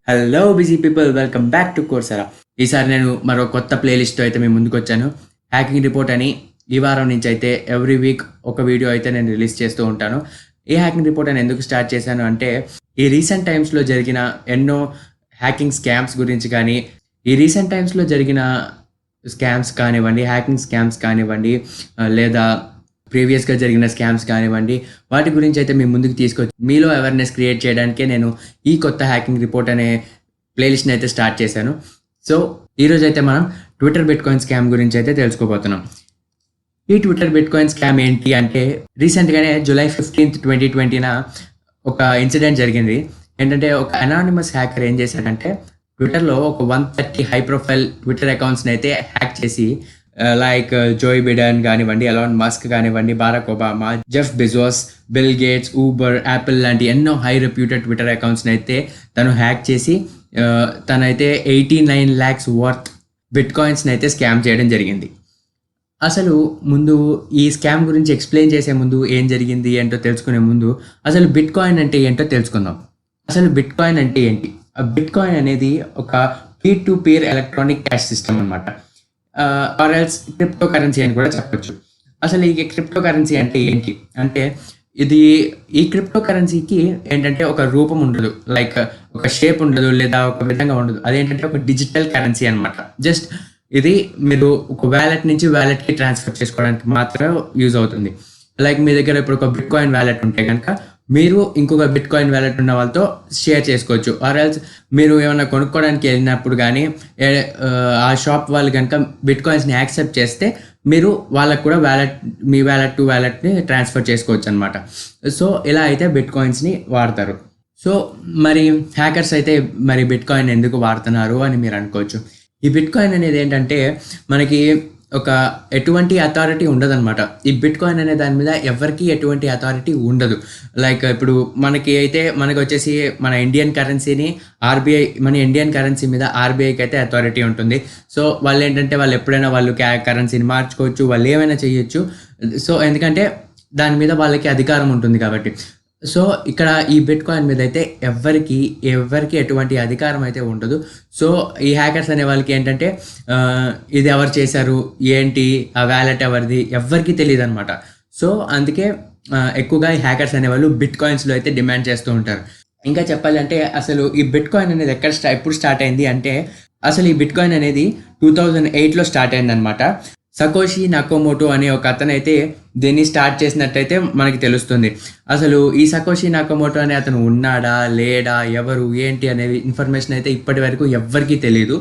Hello busy people, welcome back to Coursera. ఈసారి నేను మరో కొత్త ప్లేలిస్ట్తో అయితే మీ ముందుకు వచ్చాను. హ్యాకింగ్ రిపోర్ట్ అని ఈ వారం నుంచి అయితే ఎవ్రీ వీక్ ఒక వీడియో అయితే నేను రిలీజ్ చేస్తూ ఉంటాను. ఈ హ్యాకింగ్ రిపోర్ట్ అని ఎందుకు స్టార్ట్ చేశాను అంటే, ఈ రీసెంట్ టైమ్స్లో జరిగిన ఎన్నో హ్యాకింగ్ స్కామ్స్ గురించి కానీ, ఈ రీసెంట్ టైమ్స్లో జరిగిన స్కామ్స్ కానివ్వండి, హ్యాకింగ్ స్కామ్స్ కానివ్వండి, లేదా ప్రీవియస్గా జరిగిన స్కామ్స్ కానివ్వండి, వాటి గురించి అయితే మీ ముందుకు తీసుకొచ్చి మీలో అవేర్నెస్ క్రియేట్ చేయడానికే నేను ఈ కొత్త హ్యాకింగ్ రిపోర్ట్ అనే ప్లేలిస్ట్ని అయితే స్టార్ట్ చేశాను. సో ఈరోజు అయితే మనం ట్విట్టర్ బిట్కాయిన్ స్కామ్ గురించి అయితే తెలుసుకోబోతున్నాం. ఈ ట్విట్టర్ బిట్కాయిన్ స్కామ్ ఏంటి అంటే, రీసెంట్గానే July 15th, 2020 ఒక ఇన్సిడెంట్ జరిగింది. ఏంటంటే, ఒక అనానిమస్ హ్యాకర్ ఏం చేశాడంటే, ట్విట్టర్లో ఒక 130 హై ప్రొఫైల్ ట్విట్టర్ అకౌంట్స్ని అయితే హ్యాక్ చేసి, లైక్ జోయ్ బిడెన్ కానివ్వండి, ఎలాన్ మస్క్ కానివ్వండి, Barack Obama, Jeff Bezos, Bill Gates, Uber, Apple లాంటి ఎన్నో హై రెప్యూటెడ్ ట్విట్టర్ అకౌంట్స్ని అయితే తను హ్యాక్ చేసి తనైతే 89 lakhs వర్త్ బిట్కాయిన్స్ని అయితే స్కామ్ చేయడం జరిగింది. అసలు ముందు ఈ స్కామ్ గురించి ఎక్స్ప్లెయిన్ చేసే ముందు, ఏం జరిగింది ఏంటో తెలుసుకునే ముందు, అసలు బిట్కాయిన్ అంటే ఏంటో తెలుసుకుందాం. అసలు బిట్కాయిన్ అంటే ఏంటి? బిట్కాయిన్ అనేది ఒక peer to peer electronic cash system అనమాట. ఆర్ ఎల్స్ క్రిప్టో కరెన్సీ అని కూడా చెప్పొచ్చు. అసలు ఈ క్రిప్టో కరెన్సీ అంటే ఏంటి అంటే, ఈ క్రిప్టో కరెన్సీకి ఏంటంటే ఒక రూపం ఉండదు, లైక్ ఒక షేప్ ఉండదు, లేదా ఒక విధంగా ఉండదు. అదేంటంటే ఒక డిజిటల్ కరెన్సీ అనమాట. జస్ట్ ఇది మీరు ఒక వ్యాలెట్ నుంచి వ్యాలెట్కి ట్రాన్స్ఫర్ చేసుకోవడానికి మాత్రమే యూజ్ అవుతుంది. లైక్ మీ దగ్గర ఇప్పుడు ఒక బిట్కాయిన్ వ్యాలెట్ ఉంటే కనుక మీరు ఇంకొక బిట్కాయిన్ వ్యాలెట్ ఉన్న వాళ్ళతో షేర్ చేసుకోవచ్చు. ఆర్ ఎల్స్ మీరు ఏమైనా కొనుక్కోవడానికి వెళ్ళినప్పుడు కానీ ఆ షాప్ వాళ్ళు కనుక బిట్కాయిన్స్ని యాక్సెప్ట్ చేస్తే మీరు వాళ్ళకు కూడా మీ వ్యాలెట్ టు వ్యాలెట్ని ట్రాన్స్ఫర్ చేసుకోవచ్చు అనమాట. సో ఇలా అయితే బిట్కాయిన్స్ని వాడతారు. సో మరి హ్యాకర్స్ అయితే మరి బిట్కాయిన్ ఎందుకు వాడుతున్నారు అని మీరు అనుకోవచ్చు. ఈ బిట్కాయిన్ అనేది ఏంటంటే, మనకి ఒక ఎటువంటి అథారిటీ ఉండదన్నమాట. ఈ బిట్కాయిన్ అనే దాని మీద ఎవరికి ఎటువంటి అథారిటీ ఉండదు. లైక్ ఇప్పుడు మనకి వచ్చేసి మన ఇండియన్ కరెన్సీని మన ఇండియన్ కరెన్సీ మీద ఆర్బీఐకి అయితే అథారిటీ ఉంటుంది. సో వాళ్ళు ఏంటంటే, వాళ్ళు ఎప్పుడైనా వాళ్ళు కరెన్సీని మార్చుకోవచ్చు, వాళ్ళు ఏమైనా చేయొచ్చు. సో ఎందుకంటే దాని మీద వాళ్ళకి అధికారం ఉంటుంది కాబట్టి. సో ఇక్కడ ఈ బిట్కాయిన్ మీద అయితే ఎవరికి ఎటువంటి అధికారం అయితే ఉండదు. సో ఈ హ్యాకర్స్ అనే వాళ్ళకి ఏంటంటే, ఇది ఎవరు చేశారు, ఏంటి, ఆ వ్యాలెట్ ఎవరిది, ఎవరికి తెలియదు అనమాట. సో అందుకే ఎక్కువగా ఈ హ్యాకర్స్ అనేవాళ్ళు బిట్కాయిన్స్లో అయితే డిమాండ్ చేస్తూ ఉంటారు. ఇంకా చెప్పాలంటే, అసలు ఈ బిట్కాయిన్ అనేది ఎప్పుడు స్టార్ట్ అయింది అంటే, అసలు ఈ బిట్కాయిన్ అనేది 2008లో స్టార్ట్ అయిందనమాట. సకోషి నకోమోటో అనే ఒక అతను అయితే దీన్ని స్టార్ట్ చేసినట్టయితే మనకి తెలుస్తుంది. అసలు ఈ సకోషి నకోమోటో అనే అతను ఉన్నాడా లేడా, ఎవరు ఏంటి అనేది ఇన్ఫర్మేషన్ అయితే ఇప్పటి వరకు ఎవ్వరికీ తెలియదు.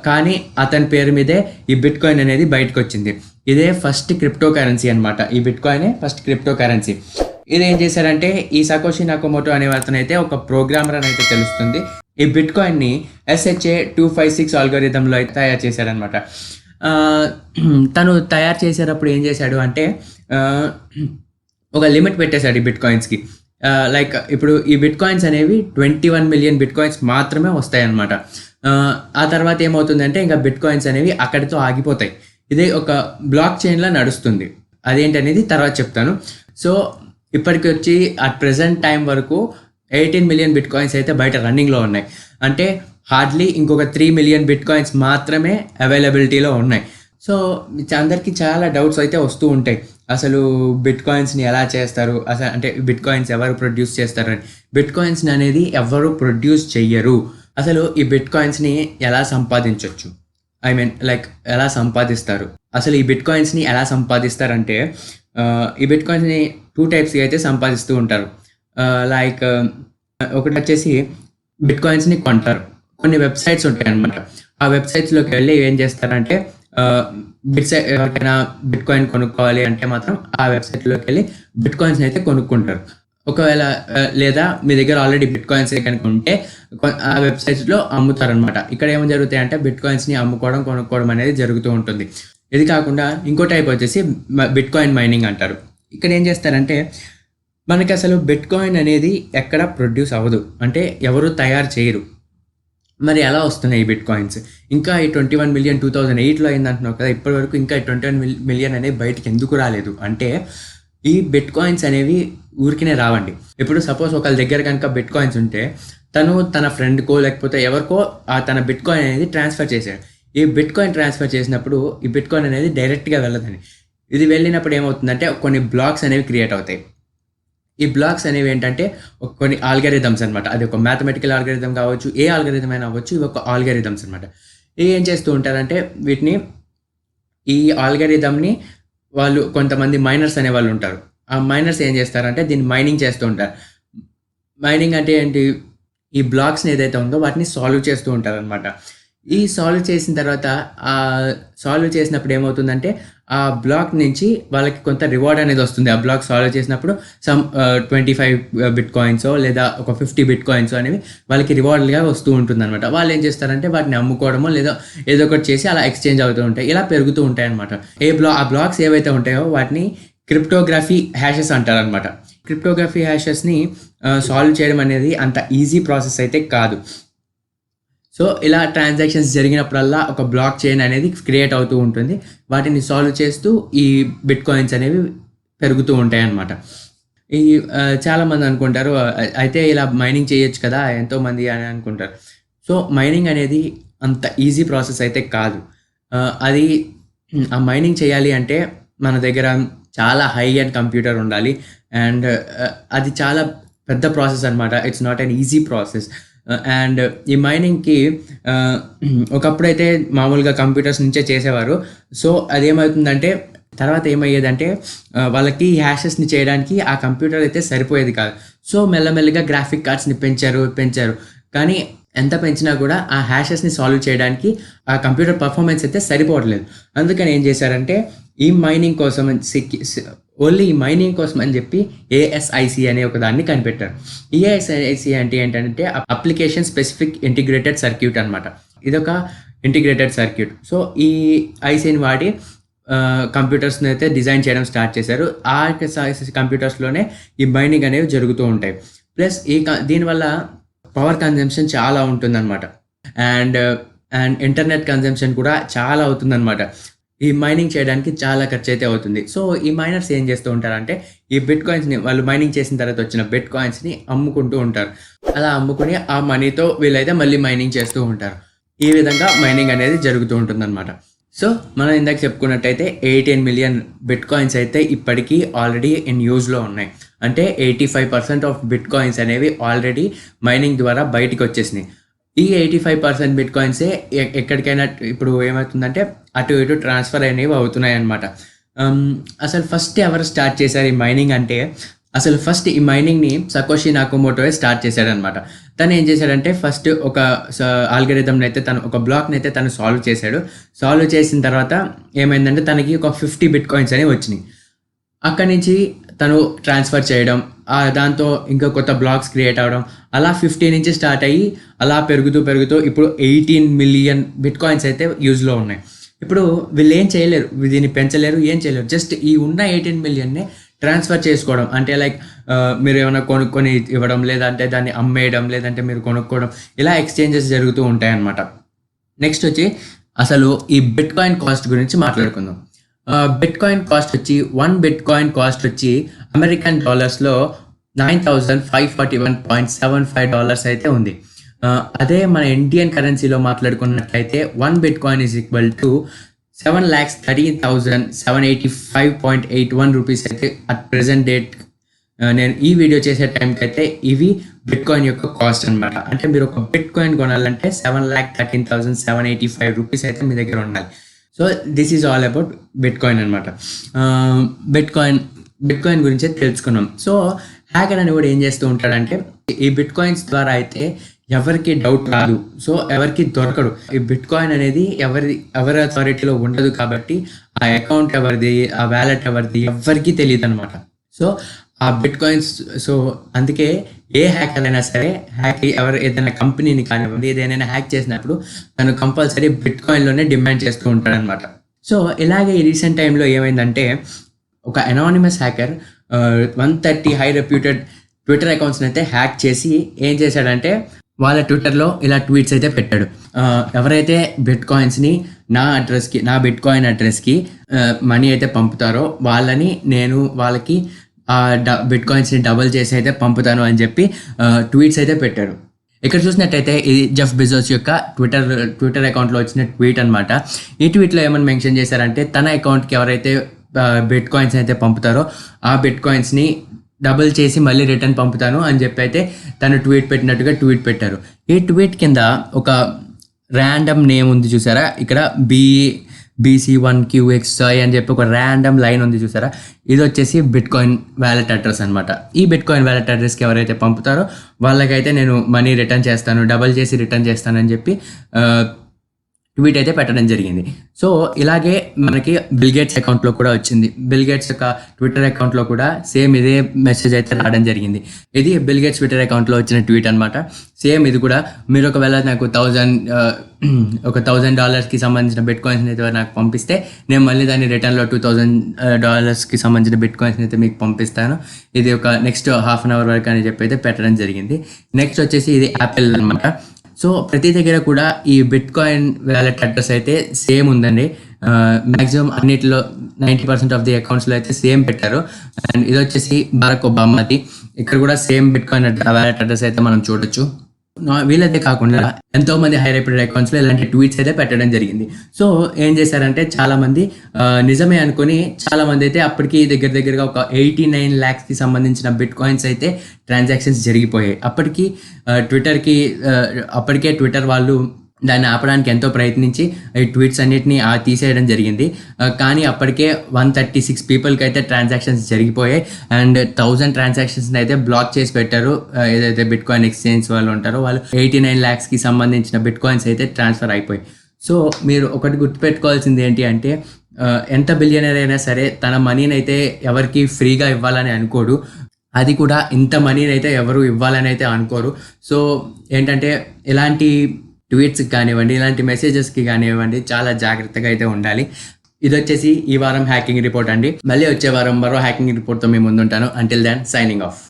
కానీ అతని పేరు మీదే ఈ బిట్కాయిన్ అనేది బయటకు వచ్చింది. ఇదే ఫస్ట్ క్రిప్టో కరెన్సీ అనమాట. ఈ బిట్కాయినే ఫస్ట్ క్రిప్టో కరెన్సీ. ఇది ఏం చేశారంటే, ఈ సకోషి నకోమోటో అనే అతను అయితే ఒక ప్రోగ్రామర్ అని అయితే తెలుస్తుంది. ఈ బిట్కాయిన్ని SHA-256 ఆల్గోరిథంలో అయితే తయారు చేశారనమాట. తను తయారు చేసేటప్పుడు ఏం చేశాడు అంటే, ఒక లిమిట్ పెట్టేశాడు ఈ బిట్కాయిన్స్కి. లైక్ ఇప్పుడు ఈ బిట్కాయిన్స్ అనేవి 21 మిలియన్ బిట్కాయిన్స్ మాత్రమే వస్తాయన్నమాట. ఆ తర్వాత ఏమవుతుందంటే, ఇంకా బిట్కాయిన్స్ అనేవి అక్కడితో ఆగిపోతాయి. ఇదే ఒక బ్లాక్ చైన్లో నడుస్తుంది. అదేంటనేది తర్వాత చెప్తాను. సో ఇప్పటికి వచ్చి అట్ ప్రెజెంట్ టైం వరకు 18 మిలియన్ బిట్కాయిన్స్ అయితే బయట రన్నింగ్లో ఉన్నాయి. అంటే హార్డ్లీ ఇంకొక 3 మిలియన్ బిట్కాయిన్స్ మాత్రమే అవైలబిలిటీలో ఉన్నాయి. సో అందరికీ చాలా డౌట్స్ అయితే వస్తూ ఉంటాయి. అసలు బిట్కాయిన్స్ని ఎలా చేస్తారు, అసలు అంటే బిట్కాయిన్స్ ఎవరు ప్రొడ్యూస్ చేస్తారని. బిట్కాయిన్స్ని అనేది ఎవరు ప్రొడ్యూస్ చెయ్యరు. అసలు ఈ బిట్కాయిన్స్ని ఎలా సంపాదించవచ్చు, లైక్ ఎలా సంపాదిస్తారు, అసలు ఈ బిట్కాయిన్స్ని ఎలా సంపాదిస్తారంటే, ఈ బిట్కాయిన్స్ని 2 టైప్స్గా అయితే సంపాదిస్తూ ఉంటారు. లైక్ ఒకటి వచ్చేసి బిట్కాయిన్స్ని కొంటారు. కొన్ని వెబ్సైట్స్ ఉంటాయి అన్నమాట. ఆ వెబ్సైట్స్లోకి వెళ్ళి ఏం చేస్తారంటే, ఎవరికైనా బిట్కాయిన్ కొనుక్కోవాలి అంటే మాత్రం ఆ వెబ్సైట్లోకి వెళ్ళి బిట్కాయిన్స్ అయితే కొనుక్కుంటారు. ఒకవేళ లేదా మీ దగ్గర ఆల్రెడీ బిట్కాయిన్స్ కనుక ఉంటే ఆ వెబ్సైట్స్లో అమ్ముతారనమాట. ఇక్కడ ఏమో జరుగుతాయి అంటే, బిట్కాయిన్స్ని అమ్ముకోవడం కొనుక్కోవడం అనేది జరుగుతూ ఉంటుంది. ఇది కాకుండా ఇంకో టైప్ వచ్చేసి బిట్కాయిన్ మైనింగ్ అంటారు. ఇక్కడ ఏం చేస్తారంటే, మనకి అసలు బిట్కాయిన్ అనేది ఎక్కడ ప్రొడ్యూస్ అవ్వదు, అంటే ఎవరు తయారు చేయరు. మరి ఎలా వస్తున్నాయి ఈ బిట్కాయిన్స్? ఇంకా ఈ 21 మిలియన్ 2008లో అయిందంటున్నావు కదా, ఇప్పటి వరకు ఇంకా 21 మిలియన్ అనేది బయటికి ఎందుకు రాలేదు అంటే, ఈ బిట్కాయిన్స్ అనేవి ఊరికినే రావండి. ఇప్పుడు సపోజ్ ఒకళ్ళ దగ్గర కనుక బిట్కాయిన్స్ ఉంటే తను తన ఫ్రెండ్కో లేకపోతే ఎవరికో తన బిట్ కాయిన్ అనేది ట్రాన్స్ఫర్ చేశాడు. ఈ బిట్ కాయిన్ ట్రాన్స్ఫర్ చేసినప్పుడు ఈ బిట్ కాయిన్ అనేది డైరెక్ట్గా వెళ్ళదండి. ఇది వెళ్ళినప్పుడు ఏమవుతుందంటే కొన్ని బ్లాక్స్ అనేవి క్రియేట్ అవుతాయి. ఈ బ్లాక్స్ అనేవి ఏంటంటే కొన్ని ఆల్గరిథమ్స్ అనమాట. అది ఒక మ్యాథమెటికల్ ఆల్గరిథం కావచ్చు, ఏ ఆల్గరిథం అయినా అవ్వచ్చు. ఇవి ఒక ఆల్గరిథమ్స్ అనమాట. ఇవి ఏం చేస్తూ ఉంటారంటే ఈ ఆల్గరిథంని వాళ్ళు కొంతమంది మైనర్స్ అనే వాళ్ళు ఉంటారు. ఆ మైనర్స్ ఏం చేస్తారంటే దీన్ని మైనింగ్ చేస్తూ ఉంటారు. మైనింగ్ అంటే ఏంటి? ఈ బ్లాక్స్ని ఏదైతే ఉందో వాటిని సాల్వ్ చేస్తూ ఉంటారు అనమాట. ఈ సాల్వ్ చేసిన తర్వాత సాల్వ్ చేసినప్పుడు ఏమవుతుందంటే ఆ బ్లాక్ నుంచి వాళ్ళకి కొంత రివార్డ్ అనేది వస్తుంది. ఆ బ్లాక్ సాల్వ్ చేసినప్పుడు 25 బిట్ కాయిన్సో లేదా ఒక 50 బిట్ కాయిన్స్ అనేవి వాళ్ళకి రివార్డ్గా వస్తూ ఉంటుంది అనమాట. వాళ్ళు ఏం చేస్తారంటే వాటిని అమ్ముకోవడమో లేదా ఏదో ఒకటి చేసి అలా ఎక్స్చేంజ్ అవుతూ ఉంటాయి. ఇలా పెరుగుతూ ఉంటాయి అనమాట. ఆ బ్లాక్స్ ఏవైతే ఉంటాయో వాటిని క్రిప్టోగ్రఫీ హ్యాషెస్ అంటారనమాట. క్రిప్టోగ్రఫీ హ్యాషెస్ని సాల్వ్ చేయడం అనేది అంత ఈజీ ప్రాసెస్ అయితే కాదు. సో ఇలా ట్రాన్సాక్షన్స్ జరిగినప్పుడల్లా ఒక బ్లాక్ చైన్ అనేది క్రియేట్ అవుతూ ఉంటుంది. వాటిని సాల్వ్ చేస్తూ ఈ బిట్ కాయిన్స్ అనేవి పెరుగుతూ ఉంటాయి అన్నమాట. చాలామంది అనుకుంటారు అయితే ఇలా మైనింగ్ చేయొచ్చు కదా ఎంతోమంది అని అనుకుంటారు. సో మైనింగ్ అనేది అంత ఈజీ ప్రాసెస్ అయితే కాదు. అది ఆ మైనింగ్ చేయాలి అంటే మన దగ్గర చాలా హై అండ్ కంప్యూటర్ ఉండాలి. అండ్ అది చాలా పెద్ద ప్రాసెస్ అనమాట. It's not an easy process. And ఈ మైనింగ్కి ఒకప్పుడైతే మామూలుగా కంప్యూటర్స్ నుంచే చేసేవారు. సో అదేమవుతుందంటే తర్వాత ఏమయ్యేదంటే వాళ్ళకి హ్యాషెస్ని చేయడానికి ఆ కంప్యూటర్ అయితే సరిపోయేది కాదు. సో మెల్లమెల్లగా గ్రాఫిక్ కార్డ్స్ని పెంచారు. కానీ ఎంత పెంచినా కూడా ఆ హ్యాషెస్ని సాల్వ్ చేయడానికి ఆ కంప్యూటర్ పర్ఫార్మెన్స్ అయితే సరిపోవట్లేదు. అందుకని ఏం చేశారంటే ఈ మైనింగ్ కోసం ఓన్లీ ఈ మైనింగ్ కోసం అని చెప్పి ASIC అనే ఒక దాన్ని కనిపెట్టారు. ASIC అంటే ఏంటంటే అప్లికేషన్ స్పెసిఫిక్ ఇంటిగ్రేటెడ్ సర్క్యూట్ అనమాట. ఇదొక ఇంటిగ్రేటెడ్ సర్క్యూట్. సో ఈ ఐసీని వాడి కంప్యూటర్స్ని అయితే డిజైన్ చేయడం స్టార్ట్ చేశారు. ఆ కంప్యూటర్స్లోనే ఈ మైనింగ్ అనేవి జరుగుతూ ఉంటాయి. ప్లస్ దీనివల్ల పవర్ కన్జంప్షన్ చాలా ఉంటుందన్నమాట. అండ్ ఇంటర్నెట్ కన్జంప్షన్ కూడా చాలా అవుతుందన్నమాట. ఈ మైనింగ్ చేయడానికి చాలా ఖర్చు అయితే అవుతుంది. సో ఈ మైనర్స్ ఏం చేస్తూ ఉంటారంటే ఈ బిట్ కాయిన్స్ని వాళ్ళు మైనింగ్ చేసిన తర్వాత వచ్చిన బిట్ కాయిన్స్ని అమ్ముకుంటూ ఉంటారు. అలా అమ్ముకుని ఆ మనీతో వీళ్ళైతే మళ్ళీ మైనింగ్ చేస్తూ ఉంటారు. ఈ విధంగా మైనింగ్ అనేది జరుగుతూ ఉంటుందన్నమాట. సో మనం ఇందాక చెప్పుకున్నట్టయితే 18 మిలియన్ బిట్ కాయిన్స్ అయితే ఇప్పటికీ ఆల్రెడీ ఇన్ యూజ్లో ఉన్నాయి. అంటే 85% ఆఫ్ బిట్ కాయిన్స్ అనేవి ఆల్రెడీ మైనింగ్ ద్వారా బయటికి వచ్చేసినాయి. ఈ 85% బిట్ కాయిన్సే ఎక్కడికైనా ఇప్పుడు ఏమవుతుందంటే అటు ఇటు ట్రాన్స్ఫర్ అనేవి అవుతున్నాయి అన్నమాట. అసలు ఫస్ట్ ఎవరు స్టార్ట్ చేశారు ఈ మైనింగ్ అంటే అసలు ఫస్ట్ ఈ మైనింగ్ని సకోషి నాకమోటోయే స్టార్ట్ చేశాడనమాట. తను ఏం చేశాడంటే ఫస్ట్ ఒక ఆల్గరిథంని అయితే ఒక బ్లాక్ని అయితే తను సాల్వ్ చేశాడు. సాల్వ్ చేసిన తర్వాత ఏమైందంటే తనకి ఒక 50 బిట్ కాయిన్స్ అనేవి వచ్చినాయి. అక్కడి నుంచి తను ట్రాన్స్ఫర్ చేయడం, దాంతో ఇంకా కొత్త బ్లాక్స్ క్రియేట్ అవ్వడం, అలా 50 నుంచి స్టార్ట్ అయ్యి అలా పెరుగుతూ ఇప్పుడు 18 మిలియన్ బిట్ కాయిన్స్ అయితే యూజ్లో ఉన్నాయి. ఇప్పుడు వీళ్ళు ఏం చేయలేరు, దీన్ని పెంచలేరు, ఏం చేయలేరు. జస్ట్ ఈ ఉన్న 18 మిలియన్నే ట్రాన్స్ఫర్ చేసుకోవడం. అంటే లైక్ మీరు ఏమైనా కొనుక్కొని ఇవ్వడం, లేదంటే దాన్ని అమ్మేయడం, లేదంటే మీరు కొనుక్కోవడం, ఇలా ఎక్స్చేంజెస్ జరుగుతూ ఉంటాయన్నమాట. నెక్స్ట్ వచ్చి అసలు ఈ బిట్ కాయిన్ కాస్ట్ గురించి మాట్లాడుకుందాం. బిట్ కాయిన్ కాస్ట్ వచ్చి 1 బిట్ కాయిన్ కాస్ట్ వచ్చి అమెరికన్ డాలర్స్లో $9,541.75 అయితే ఉంది. అదే మన ఇండియన్ కరెన్సీలో మాట్లాడుకున్నట్లయితే 1 bit coin is equal to 7,13,785.81 rupees అయితే అట్ ప్రెజెంట్ డేట్ నేను ఈ వీడియో చేసే టైంకి అయితే ఇవి బిట్ కాయిన్ యొక్క కాస్ట్ అనమాట. అంటే మీరు ఒక బిట్ కాయిన్ కొనాలంటే 7,13,785 రూపీస్ అయితే మీ దగ్గర ఉండాలి. So this is all about bit coin అనమాట. బిట్ కాయిన్ గురించి తెలుసుకున్నాం. సో హ్యాకర్ అని కూడా ఏం చేస్తూ ఉంటాడంటే ఈ బిట్ కాయిన్స్ ద్వారా అయితే ఎవరికి డౌట్ రాదు, సో ఎవరికి దొరకడు. ఈ బిట్ కాయిన్ అనేది ఎవరి అథారిటీలో ఉండదు కాబట్టి ఆ అకౌంట్ ఎవరిది, ఆ వ్యాలెట్ ఎవరిది ఎవరికి తెలియదు అనమాట. సో ఆ బిట్ కాయిన్స్, సో అందుకే ఏ హ్యాకర్ అయినా సరే ఏదైనా కంపెనీని కానివ్వండి ఏదైనా హ్యాక్ చేసినప్పుడు తను కంపల్సరీ బిట్ కాయిన్లోనే డిమాండ్ చేస్తూ ఉంటాడనమాట. సో ఇలాగే ఈ రీసెంట్ టైంలో ఏమైందంటే ఒక anonymous hacker 130 high reputed Twitter అకౌంట్స్ని అయితే హ్యాక్ చేసి ఏం చేశాడంటే వాళ్ళ ట్విట్టర్లో ఇలా ట్వీట్స్ అయితే పెట్టాడు. ఎవరైతే బిట్ కాయిన్స్ని నా బిట్ కాయిన్ అడ్రస్కి మనీ అయితే పంపుతారో నేను వాళ్ళకి బిట్ కాయిన్స్ని డబుల్ చేసి అయితే పంపుతాను అని చెప్పి ట్వీట్స్ అయితే పెట్టాడు. ఇక్కడ చూసినట్టయితే ఇది జెఫ్ బెజోస్ యొక్క ట్విట్టర్ అకౌంట్లో వచ్చిన ట్వీట్ అనమాట. ఈ ట్వీట్లో ఏమని మెన్షన్ చేశారంటే తన అకౌంట్కి ఎవరైతే బిట్ కాయిన్స్ అయితే పంపుతారో ఆ బిట్ కాయిన్స్ని డబుల్ చేసి మళ్ళీ రిటర్న్ పంపుతాను అని చెప్పి అయితే తను ట్వీట్ పెట్టినట్టుగా ట్వీట్ పెట్టారు. ఈ ట్వీట్ కింద ఒక ర్యాండమ్ నేమ్ ఉంది చూసారా, ఇక్కడ BC1QXI అని చెప్పి ఒక ర్యాండమ్ లైన్ ఉంది చూసారా, ఇది వచ్చేసి బిట్ కాయిన్ వ్యాలెట్ అడ్రస్ అనమాట. ఈ బిట్ కాయిన్ వ్యాలెట్ అడ్రస్కి ఎవరైతే పంపుతారో వాళ్ళకైతే నేను మనీ రిటర్న్ చేస్తాను, డబల్ చేసి రిటర్న్ చేస్తానని చెప్పి ట్వీట్ అయితే పెట్టడం జరిగింది. సో ఇలాగే మనకి బిల్ గేట్స్ అకౌంట్లో కూడా వచ్చింది. బిల్ గేట్స్ యొక్క ట్విట్టర్ అకౌంట్లో కూడా సేమ్ ఇదే మెసేజ్ అయితే రావడం జరిగింది. ఇది బిల్ గేట్స్ ట్విట్టర్ అకౌంట్లో వచ్చిన ట్వీట్ అనమాట. సేమ్ ఇది కూడా మీరు ఒకవేళ నాకు $1,000కి సంబంధించిన బిట్ కాయిన్స్ అయితే నాకు పంపిస్తే నేను మళ్ళీ దాన్ని రిటర్న్లో $2,000కి సంబంధించిన బిట్ కాయిన్స్ అయితే మీకు పంపిస్తాను. ఇది ఒక నెక్స్ట్ హాఫ్ అన్ అవర్ వరకు అని చెప్పి అయితే పెట్టడం జరిగింది. నెక్స్ట్ వచ్చేసి ఇది యాపిల్ అనమాట. సో ప్రతి దగ్గర కూడా ఈ బిట్ కాయిన్ వ్యాలెట్ అడ్రస్ అయితే సేమ్ ఉందండి. మ్యాక్సిమం అన్నిటిలో 90% ఆఫ్ ది అకౌంట్స్లో అయితే సేమ్ పెట్టారు. అండ్ ఇది వచ్చేసి బరాక్ ఒబామాది. ఇక్కడ కూడా same bitcoin wallet address అయితే మనం చూడొచ్చు. వీళ్ళైతే కాకుండా ఎంతో మంది హై రేటెడ్ అకౌంట్స్లో ఇలాంటి ట్వీట్స్ అయితే పెట్టడం జరిగింది. సో ఏం చేశారంటే చాలా మంది నిజమే అనుకుని చాలా మంది అయితే అప్పటికి దగ్గరగా ఒక 89 lakhsకి సంబంధించిన బిట్ కాయిన్స్ అయితే ట్రాన్సాక్షన్స్ జరిగిపోయాయి. అప్పటికే ట్విట్టర్ వాళ్ళు దాన్ని ఆపడానికి ఎంతో ప్రయత్నించి ఈ ట్వీట్స్ అన్నిటిని తీసేయడం జరిగింది. కానీ అప్పటికే 136 పీపుల్కి అయితే ట్రాన్సాక్షన్స్ జరిగిపోయాయి. అండ్ 1000 ట్రాన్సాక్షన్స్ అయితే బ్లాక్ చేసి పెట్టారు. ఏదైతే బిట్ కాయిన్ ఎక్స్చేంజ్ వాళ్ళు ఉంటారో వాళ్ళు 89 lakhsకి సంబంధించిన బిట్ కాయిన్స్ అయితే ట్రాన్స్ఫర్ అయిపోయాయి. సో మీరు ఒకటి గుర్తుపెట్టుకోవాల్సింది ఏంటి అంటే ఎంత బిలియనర్ అయినా సరే తన మనీని అయితే ఎవరికి ఫ్రీగా ఇవ్వాలని అనుకోడు. అది కూడా ఇంత మనీని అయితే ఎవరు ఇవ్వాలని అయితే అనుకోరు. సో ఏంటంటే ఇలాంటి ట్వీట్స్కి కానివ్వండి, ఇలాంటి మెసేజెస్కి కానివ్వండి చాలా జాగ్రత్తగా అయితే ఉండాలి. ఇది వచ్చేసి ఈ వారం హ్యాకింగ్ రిపోర్ట్ అండి. మళ్ళీ వచ్చే వారం మరో హ్యాకింగ్ రిపోర్ట్తో మీ ముందుంటాను. Until then signing of.